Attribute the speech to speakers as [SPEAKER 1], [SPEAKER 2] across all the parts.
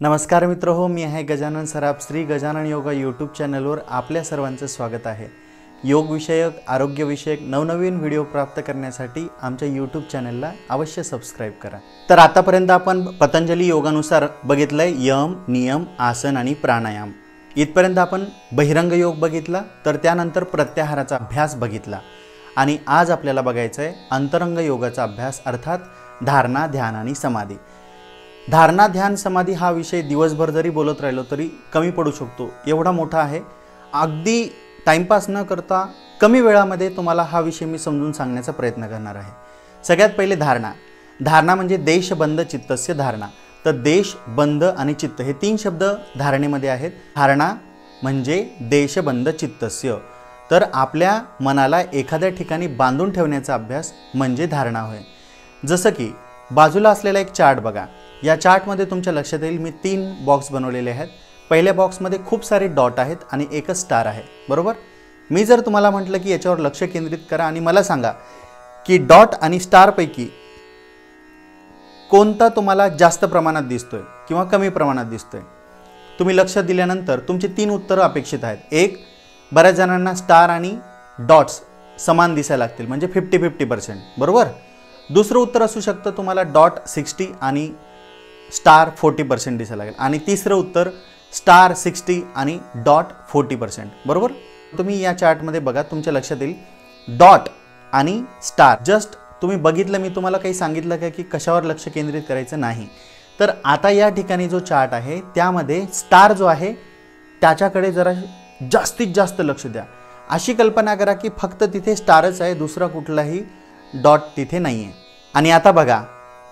[SPEAKER 1] नमस्कार मित्र हो, मी आहे गजानन सराफ. श्री गजानन योगा यूट्यूब चॅनलवर आपल्या सर्वांचं स्वागत आहे. योगविषयक आरोग्यविषयक नवनवीन व्हिडिओ प्राप्त करण्यासाठी आमच्या यूट्यूब चॅनलला अवश्य सबस्क्राईब करा. तर आतापर्यंत आपण पतंजली योगानुसार बघितलंय यम, नियम, आसन आणि प्राणायाम. इथपर्यंत आपण बहिरंग योग बघितला, तर त्यानंतर प्रत्याहाराचा अभ्यास बघितला आणि आज आपल्याला बघायचं आहे अंतरंग योगाचा अभ्यास, अर्थात धारणा, ध्यान आणि समाधी. धारणा, ध्यान, समाधी हा विषय दिवसभर जरी बोलत राहिलो तरी कमी पडू शकतो, एवढा मोठा आहे. अगदी टाइमपास न करता कमी वेळामध्ये तुम्हाला हा विषय मी समजून सांगण्याचा प्रयत्न करणार आहे. सगळ्यात पहिले धारणा. धारणा म्हणजे देशबंध चित्तस्य धारणा. तर देश, बंध आणि चित्त हे तीन शब्द धारणेमध्ये आहेत. धारणा म्हणजे देशबंध चित्तस्य, तर आपल्या मनाला एखाद्या ठिकाणी बांधून ठेवण्याचा अभ्यास म्हणजे धारणा होय. जसं की बाजूला असलेला एक चार्ट बघा. या चार्टमध्ये तुमच्या लक्षात येईल मी 3 बॉक्स बनवलेले आहेत. पहिल्या बॉक्समध्ये खूप सारे डॉट आहेत आणि एकच स्टार आहे, बरोबर. मी जर तुम्हाला म्हटलं की याच्यावर लक्ष केंद्रित करा आणि मला सांगा की डॉट आणि स्टारपैकी कोणता तुम्हाला जास्त प्रमाणात दिसतोय किंवा कमी प्रमाणात दिसतोय. तुम्ही लक्ष दिल्यानंतर तुमची 3 उत्तरं अपेक्षित आहेत. एक, बऱ्याच जणांना स्टार आणि डॉट्स समान दिसायला लागतील, म्हणजे 50-50%, बरोबर. दुसरं उत्तर असू शकतं तुम्हाला डॉट 60 आणि स्टार 40% दिसायला लागेल. आणि तिसरं उत्तर स्टार 60 आणि डॉट 40%, बरोबर. तुम्ही या चार्टमध्ये बघा, तुमच्या लक्षात येईल डॉट आणि स्टार. जस्ट तुम्ही बघितलं, मी तुम्हाला काही सांगितलं का की कशावर लक्ष केंद्रित करायचं नाही. तर आता या ठिकाणी जो चार्ट आहे त्यामध्ये स्टार जो आहे त्याच्याकडे जरा जास्तीत जास्त लक्ष द्या. अशी कल्पना करा की फक्त तिथे स्टारच आहे, दुसरा कुठलाही डॉट तिथे नाही आहे. आणि आता बघा,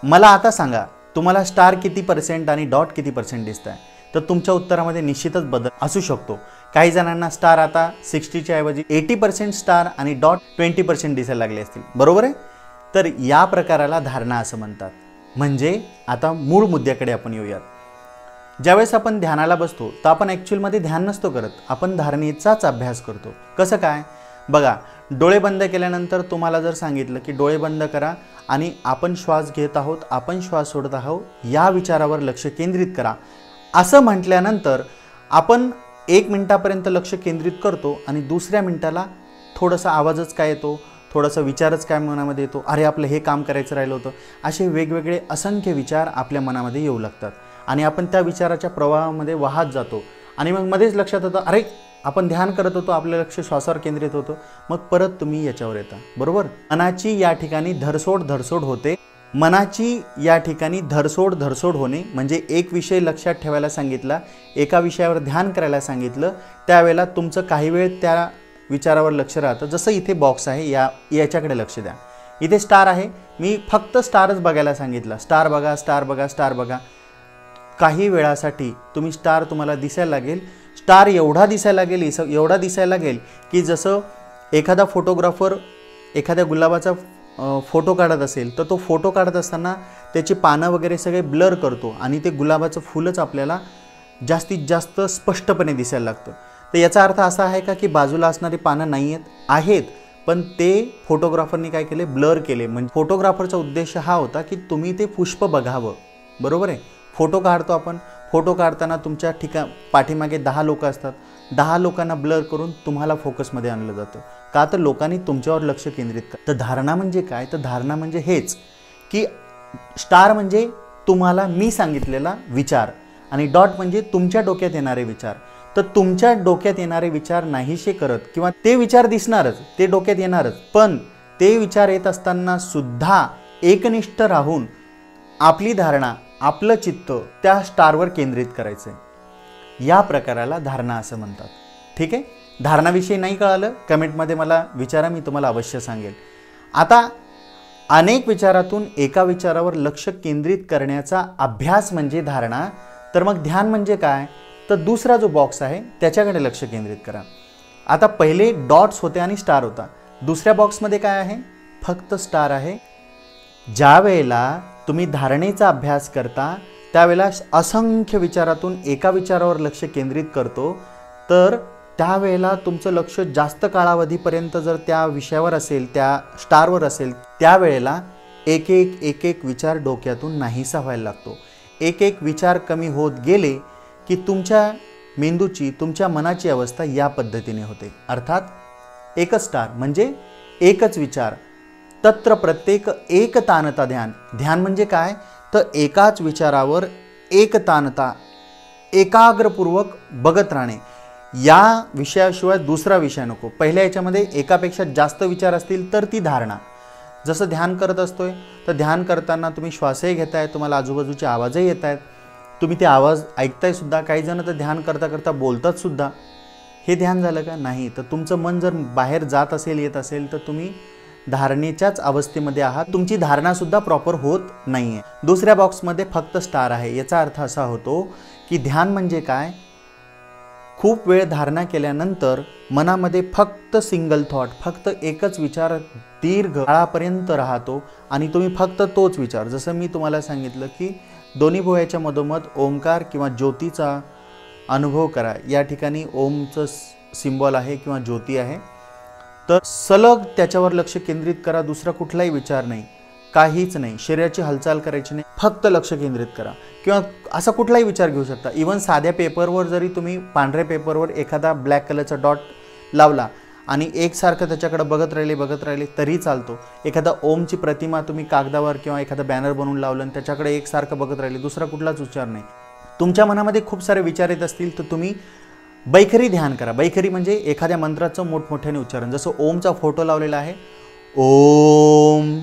[SPEAKER 1] मला आता सांगा तुम्हाला स्टार किती % आणि डॉट किती % दिसत आहे. तर तुमच्या उत्तरामध्ये निश्चितच बदल असू शकतो. काही जणांना स्टार आता 60च्या ऐवजी 80% स्टार आणि डॉट 20% दिसायला लागले असतील, बरोबर आहे. तर या प्रकाराला धारणा असं म्हणतात. म्हणजे आता मूळ मुद्द्याकडे आपण येऊयात. ज्यावेळेस आपण ध्यानाला बसतो तर आपण ॲक्च्युअलमध्ये ध्यान नसतो करत, आपण धारणेचाच अभ्यास करतो. कसं काय बघा, डोळे बंद केल्यानंतर तुम्हाला जर सांगितलं की डोळे बंद करा आणि आपण श्वास घेत आहोत, आपण श्वास सोडत आहोत, या विचारावर लक्ष केंद्रित करा असं म्हटल्यानंतर आपण 1 मिनिटापर्यंत लक्ष केंद्रित करतो आणि दुसऱ्या मिनिटाला थोडासा आवाजच काय येतो, थोडासा विचारच काय मनामध्ये येतो, अरे आपलं हे काम करायचं राहिलं होतं. असे वेगवेगळे असंख्य विचार आपल्या मनामध्ये येऊ लागतात आणि आपण त्या विचाराच्या प्रवाहामध्ये वाहत जातो आणि मग मध्येच लक्षात येतं, अरे आपण ध्यान करत होतो, आपलं लक्ष श्वासावर केंद्रित होतं. मग परत तुम्ही याच्यावर येता, बरोबर. मनाची या ठिकाणी धरसोड होते. मनाची या ठिकाणी धरसोड होणे म्हणजे एक विषय लक्षात ठेवायला सांगितला, एका विषयावर ध्यान करायला सांगितलं, त्यावेळेला तुमचं काही वेळ त्या विचारावर लक्ष राहतं. जसं इथे बॉक्स आहे, याच्याकडे लक्ष द्या. इथे स्टार आहे, मी फक्त स्टारच बघायला सांगितलं. स्टार बघा, स्टार बघा, स्टार बघा. काही वेळासाठी तुम्ही स्टार तुम्हाला दिसायला लागेल. स्टार एवढा दिसायला लागेल की जसं एखादा फोटोग्राफर एखाद्या गुलाबाचा फोटो काढत असेल, तर तो फोटो काढत असताना त्याची पानं वगैरे सगळे ब्लर करतो आणि ते गुलाबाचं फुलच आपल्याला जास्तीत जास्त स्पष्टपणे दिसायला लागतं. तर याचा अर्थ असा आहे का की बाजूला असणारी पानं नाही आहेत, पण ते फोटोग्राफरने काय केले, ब्लर केले. म्हणजे फोटोग्राफरचा उद्देश हा होता की तुम्ही ते पुष्प बघावं, बरोबर आहे. फोटो काढतो आपण, फोटो काढताना तुमच्या पाठीमागे 10 लोक असतात, 10 लोकांना ब्लर करून तुम्हाला फोकसमध्ये आणलं जातं. का तर लोकांनी तुमच्यावर लक्ष केंद्रित कर. तर धारणा म्हणजे काय, तर धारणा म्हणजे हेच की स्टार म्हणजे तुम्हाला मी सांगितलेला विचार आणि डॉट म्हणजे तुमच्या डोक्यात येणारे विचार. तर तुमच्या डोक्यात येणारे विचार नाहीसे करत, किंवा ते विचार दिसणारच, ते डोक्यात येणारच, पण ते विचार येत असताना सुद्धा एकनिष्ठ राहून आपली धारणा, आपलं चित्त त्या स्टारवर केंद्रित करायचं आहे. या प्रकाराला धारणा असं म्हणतात. ठीक आहे. धारणाविषयी नाही कळालं कमेंटमध्ये मला विचारा, मी तुम्हाला अवश्य सांगेल. आता अनेक विचारातून एका विचारावर लक्ष केंद्रित करण्याचा अभ्यास म्हणजे धारणा. तर मग ध्यान म्हणजे काय, तर दुसरा जो बॉक्स आहे त्याच्याकडे लक्ष केंद्रित करा. आता पहिले डॉट्स होते आणि स्टार होता, दुसऱ्या बॉक्समध्ये काय आहे, फक्त स्टार आहे. ज्या वेळेला तुम्ही धारणेचा अभ्यास करता त्यावेळेला असंख्य विचारातून एका विचारावर लक्ष केंद्रित करतो, तर त्यावेळेला तुमचं लक्ष जास्त कालावधीपर्यंत जर त्या विषयावर असेल, त्या स्टारवर असेल, त्यावेळेला एक एक विचार डोक्यातून नाहीसा व्हायला लागतो. एक एक विचार कमी होत गेले की तुमच्या मेंदूची, तुमच्या मनाची अवस्था या पद्धतीने होते. अर्थात एकच स्टार म्हणजे एकच विचार. तत्र प्रत्येक एक ताणता ध्यान. ध्यान म्हणजे काय, तर एकाच विचारावर एक ताणता, एकाग्रपूर्वक बघत राहणे. या विषयाशिवाय दुसरा विषय नको. पहिल्या याच्यामध्ये एकापेक्षा जास्त विचार असतील तर ती धारणा. जसं ध्यान करत असतोय तर ध्यान करताना तुम्ही श्वासही घेताय, तुम्हाला आजूबाजूचे आवाजही येत आहेत, तुम्ही ते आवाज ऐकताय सुद्धा. काही जण तर ध्यान करता करता बोलतात सुद्धा. हे ध्यान झालं का? नाही. तर तुमचं मन जर बाहेर जात असेल, येत असेल, तर तुम्ही धारणेच्याच अवस्थेमध्ये आहात. तुमची धारणा सुद्धा प्रॉपर होत नाहीये. दुसऱ्या बॉक्समध्ये फक्त स्टार आहे. याचा अर्थ असा होतो की ध्यान म्हणजे काय, खूप वेळ धारणा केल्यानंतर मनामध्ये फक्त सिंगल थॉट, फक्त एकच विचार दीर्घ काळापर्यंत राहतो आणि तुम्ही फक्त तोच विचार. जसं मी तुम्हाला सांगितलं की दोन्ही भुवयाच्या मधोमध ओंकार किंवा ज्योतीचा अनुभव करा. या ठिकाणी ओमचं सिम्बॉल आहे किंवा ज्योती आहे. तर सलग त्याच्यावर लक्ष केंद्रित करा. दुसरा कुठलाही विचार नाही, काहीच नाही. शरीराची हालचाल करायची नाही, फक्त लक्ष केंद्रित करा. किंवा असा कुठलाही विचार घेऊ शकता. इवन साध्या पेपरवर जरी तुम्ही पांढऱ्या पेपरवर एखादा ब्लॅक कलरचा डॉट लावला आणि एकसारखं त्याच्याकडे बघत राहिले तरी चालतो. एखादा ओमची प्रतिमा तुम्ही कागदावर किंवा एखादा बॅनर बनवून लावलं आणि त्याच्याकडे एकसारखं बघत राहिले, दुसरा कुठलाच विचार नाही. तुमच्या मनामध्ये खूप सारे विचार येत असतील तर तुम्ही बैखरी ध्यान करा. बैखरी म्हणजे एखाद्या मंत्राचं मोठमोठ्याने उच्चारण. जसं ओमचा फोटो लावलेला आहे, ओम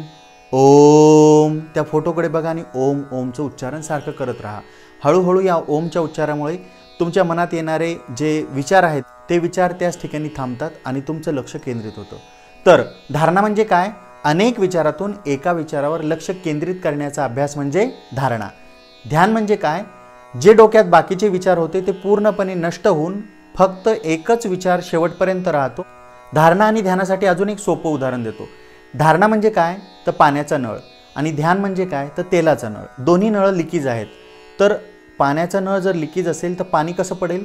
[SPEAKER 1] ओम, त्या फोटोकडे बघा आणि ओम ओमचं उच्चारण सारखं करत राहा. हळूहळू या ओमच्या उच्चारामुळे तुमच्या मनात येणारे जे विचार आहेत ते विचार त्याच ठिकाणी थांबतात आणि तुमचं लक्ष केंद्रित होतं. तर धारणा म्हणजे काय, अनेक विचारातून एका विचारावर लक्ष केंद्रित करण्याचा अभ्यास म्हणजे धारणा. ध्यान म्हणजे काय, जे डोक्यात बाकीचे विचार होते ते पूर्णपणे नष्ट होऊन फक्त एकच विचार शेवटपर्यंत राहतो. धारणा आणि ध्यानासाठी अजून एक सोपं उदाहरण देतो. धारणा म्हणजे काय, तर पाण्याचा नळ, आणि ध्यान म्हणजे काय, तर तेलाचा नळ. दोन्ही नळ लिकीज आहेत. तर पाण्याचा नळ जर लिकीज असेल तर पाणी कसं पडेल.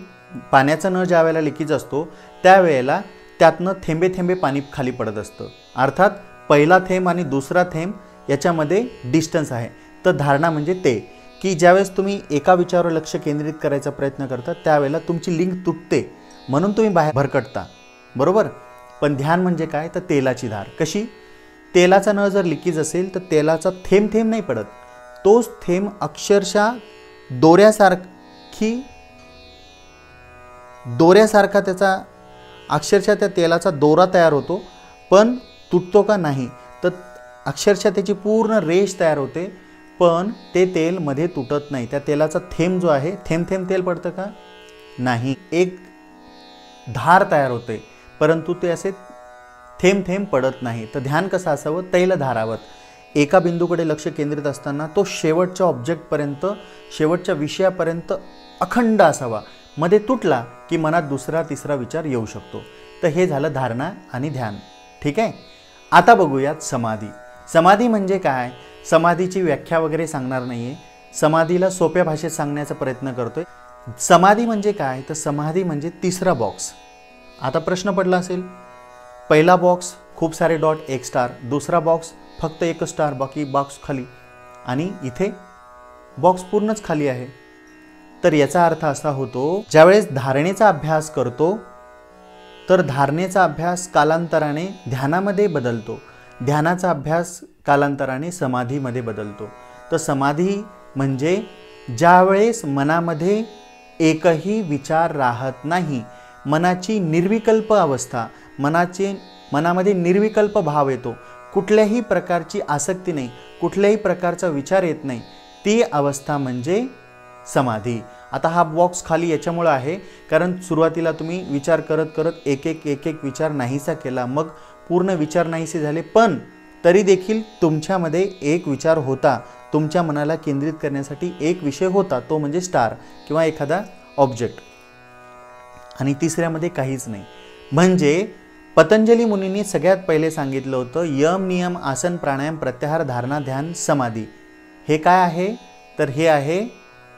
[SPEAKER 1] पाण्याचा नळ ज्या वेळेला लिकीज असतो त्यावेळेला त्यातनं थेंबे थेंबे पाणी खाली पडत असतं. अर्थात पहिला थेंब आणि दुसरा थेंब याच्यामध्ये डिस्टन्स आहे. तर धारणा म्हणजे ते की ज्यावेळेस तुम्ही एका विचारावर लक्ष केंद्रित करायचा प्रयत्न करता त्यावेळेला तुमची लिंक तुटते, म्हणून तुम्ही बाहेर भरकटता, बरोबर. पण ध्यान म्हणजे काय, तर तेलाची धार. कशी, तेलाचा नळ जर लिकीज असेल तर तेलाचा थेंब थेंब नाही पडत, तोच थेंब अक्षरशः दोऱ्यासारखा त्याचा अक्षरशः त्या तेलाचा दोरा तयार होतो. पण तुटतो का, नाही. तर अक्षरशः त्याची पूर्ण रेष तयार होते, पण ते तेल मध्ये तुटत नाही. त्या तेलाचा थेंब जो आहे, थेंब थेंब तेल पडतं का, नाही. एक धार तयार होते, परंतु ते असे थेंब थेंब पडत नाही. तर ध्यान कसं असावं, तैलधारावत. एका बिंदूकडे लक्ष केंद्रित असताना तो शेवटच्या ऑब्जेक्टपर्यंत, शेवटच्या विषयापर्यंत अखंड असावा. मध्ये तुटला की मनात दुसरा तिसरा विचार येऊ शकतो. तर हे झालं धारणा आणि ध्यान. ठीक आहे. आता बघूयात समाधी. समाधी म्हणजे काय, समाधीची व्याख्या वगैरे सांगणार नाहीये, समाधीला सोप्या भाषेत सांगण्याचा प्रयत्न करतोय. समाधी म्हणजे काय, तर समाधी म्हणजे तिसरा बॉक्स. आता प्रश्न पडला असेल, पहिला बॉक्स खूप सारे डॉट, एक स्टार. दुसरा बॉक्स फक्त एक स्टार, बाकी बॉक्स खाली, आणि इथे बॉक्स पूर्णच खाली आहे. तर याचा अर्थ असा होतो, ज्यावेळेस धारणेचा अभ्यास करतो तर धारणेचा अभ्यास कालांतराने ध्यानामध्ये बदलतो, ध्यानाचा अभ्यास कालांतराने समाधीमध्ये बदलतो. तर समाधी म्हणजे ज्यावेळेस मनामध्ये एकही विचार राहत नाही, मनाची निर्विकल्प अवस्था, मनामध्ये निर्विकल्प भाव येतो, कुठल्याही प्रकारची आसक्ती नाही, कुठल्याही प्रकारचा विचार येत नाही, ती अवस्था म्हणजे समाधी. आता हा बॉक्स खाली याच्यामुळे आहे कारण सुरुवातीला तुम्ही विचार करत करत एक एक विचार नाहीसा केला, मग पूर्ण विचार नाहीसे झाले, पण तरी देखील तुमच्यामध्ये एक विचार होता, तुमच्या मनाला केंद्रित करण्यासाठी एक विषय होता, तो म्हणजे स्टार किंवा एखादा ऑब्जेक्ट. आणि तिसऱ्यामध्ये काहीच नाही. म्हणजे पतंजली मुनींनी सगळ्यात पहिले सांगितलं होतं, यम नियम आसन प्राणायाम प्रत्याहार धारणा ध्यान समाधी. हे काय आहे, तर हे आहे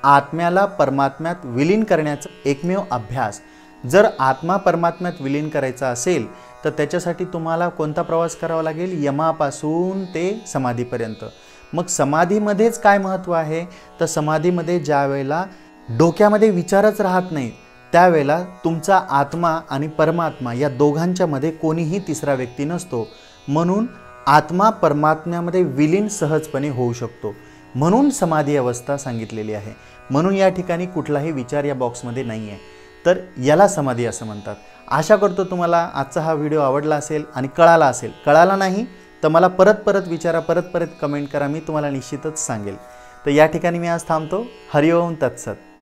[SPEAKER 1] आत्म्याला परमात्म्यात विलीन करण्याचा एकमेव अभ्यास. जर आत्मा परमात्म्यात विलीन करायचा असेल तर त्याच्यासाठी तुम्हाला कोणता प्रवास करावा लागेल, यमापासून ते समाधीपर्यंत. मग समाधीमध्येच काय महत्त्व आहे, तर समाधीमध्ये ज्या वेळेला डोक्यामध्ये विचारच राहत नाही त्यावेळेला तुमचा आत्मा आणि परमात्मा या दोघांच्या मध्ये कोणीही तिसरा व्यक्ती नसतो, म्हणून आत्मा परमात्म्यामध्ये विलीन सहजपणे होऊ शकतो, म्हणून समाधी अवस्था सांगितलेली आहे। म्हणून या ठिकाणी कुठलाही विचार या बॉक्समध्ये नाही आहे, तर याला समाधी असं म्हणतात। आशा करतो तुम्हाला आजचा हा व्हिडिओ आवडला असेल आणि कळाला असेल। कळाला नाही तर मला परत विचारा, परत कमेंट करा, मी तुम्हाला निश्चितच सांगेल। तर या ठिकाणी मी आज थांबतो। हरिओम तत्सत।